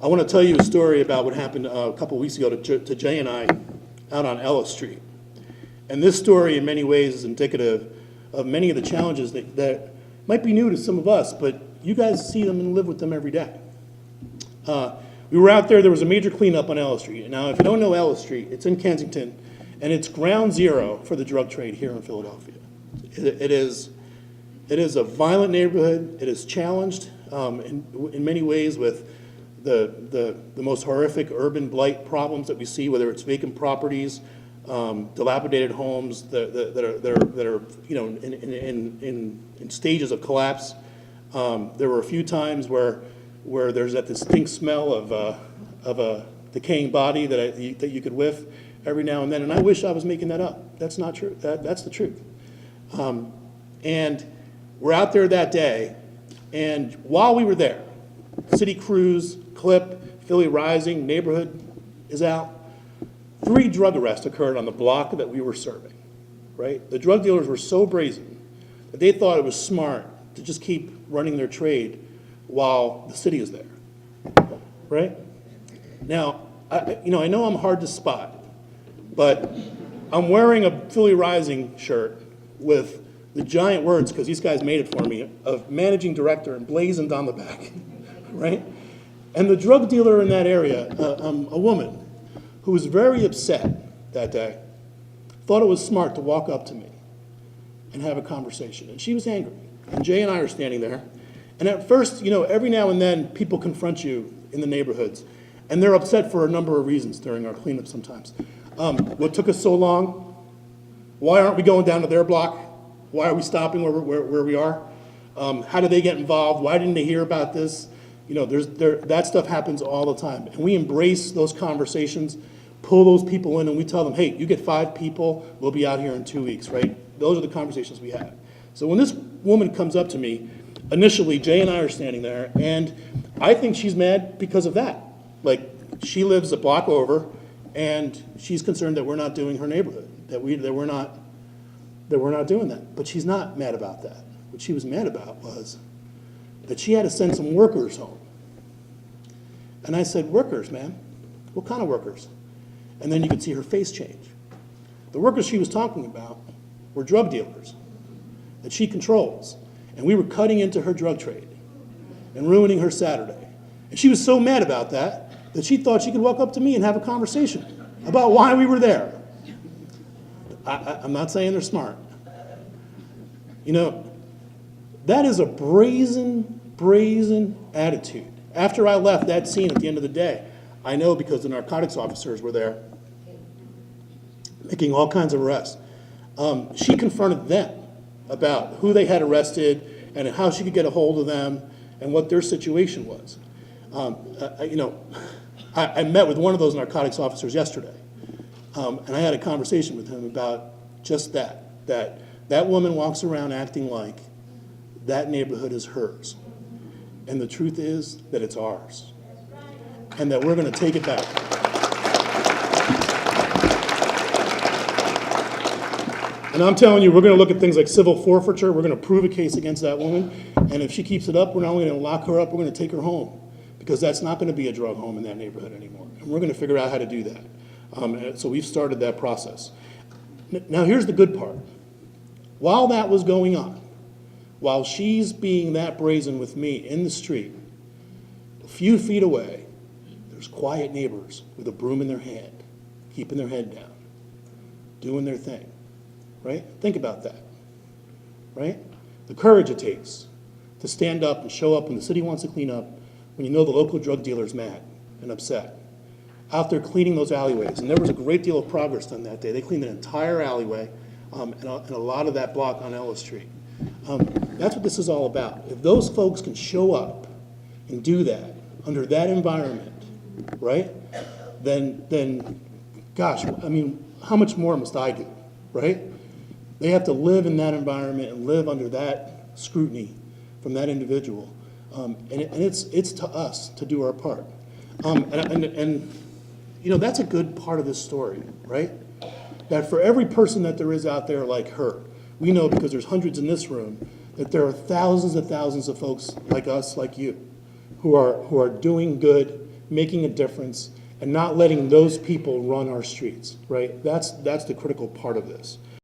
I want to tell you a story about what happened a couple weeks ago to Jay and I out on Ellis Street. And this story, in many ways, is indicative of many of the challenges that might be new to some of us, but you guys see them and live with them every day. We were out there was a major cleanup on Ellis Street. Now, if you don't know Ellis Street, it's in Kensington, and it's ground zero for the drug trade here in Philadelphia. It is a violent neighborhood. It is challenged in many ways with the most horrific urban blight problems that we see, whether it's vacant properties, dilapidated homes that are in stages of collapse. There were a few times where there's that distinct smell of a decaying body that you could whiff every now and then, and I wish I was making that up. That's not true. That's the truth. And we're out there that day, and while we were there, city crews, Clip, PhillyRising, neighborhood is out. 3 drug arrests occurred on the block that we were serving, right? The drug dealers were so brazen that they thought it was smart to just keep running their trade while the city is there, right? Now, I know I'm hard to spot, but I'm wearing a PhillyRising shirt with the giant words, because these guys made it for me, of managing director emblazoned on the back, right? And the drug dealer in that area, a woman who was very upset that day, thought it was smart to walk up to me and have a conversation. And she was angry. And Jay and I are standing there. And at first, every now and then people confront you in the neighborhoods. And they're upset for a number of reasons during our cleanup sometimes. What took us so long? Why aren't we going down to their block? Why are we stopping where we are? How did they get involved? Why didn't they hear about this? That stuff happens all the time. And we embrace those conversations, pull those people in, and we tell them, hey, you get 5 people, we'll be out here in 2 weeks, right? Those are the conversations we have. So when this woman comes up to me, initially, Jay and I are standing there, and I think she's mad because of that. Like, she lives a block over, and she's concerned that we're not doing her neighborhood, that we're not doing that. But she's not mad about that. What she was mad about was that she had to send some workers home. And I said, workers, ma'am? What kind of workers? And then you could see her face change. The workers she was talking about were drug dealers that she controls. And we were cutting into her drug trade and ruining her Saturday. And she was so mad about that she thought she could walk up to me and have a conversation about why we were there. I'm not saying they're smart. That is a brazen attitude. After I left that scene at the end of the day, I know because the narcotics officers were there making all kinds of arrests. She confronted them about who they had arrested and how she could get a hold of them and what their situation was. I met with one of those narcotics officers yesterday, and I had a conversation with him about just that woman walks around acting like that neighborhood is hers. And the truth is that it's ours. And that we're going to take it back. And I'm telling you, we're going to look at things like civil forfeiture. We're going to prove a case against that woman. And if she keeps it up, we're not only going to lock her up, we're going to take her home. Because that's not going to be a drug home in that neighborhood anymore. And we're going to figure out how to do that. So we've started that process. Now here's the good part. While that was going on, while she's being that brazen with me in the street, a few feet away, there's quiet neighbors with a broom in their hand, keeping their head down, doing their thing, right? Think about that, right? The courage it takes to stand up and show up when the city wants to clean up, when you know the local drug dealer's mad and upset, out there cleaning those alleyways. And there was a great deal of progress done that day. They cleaned an entire alleyway and a lot of that block on Ellis Street. That's what this is all about. If those folks can show up and do that under that environment, right, then gosh, I mean, how much more must I do, right? They have to live in that environment and live under that scrutiny from that individual. And it's to us to do our part. And that's a good part of this story, right? That for every person that there is out there like her, we know because there's hundreds in this room, that there are thousands and thousands of folks like us, like you, who are doing good making a difference, and not letting those people run our streets, right? That's the critical part of this.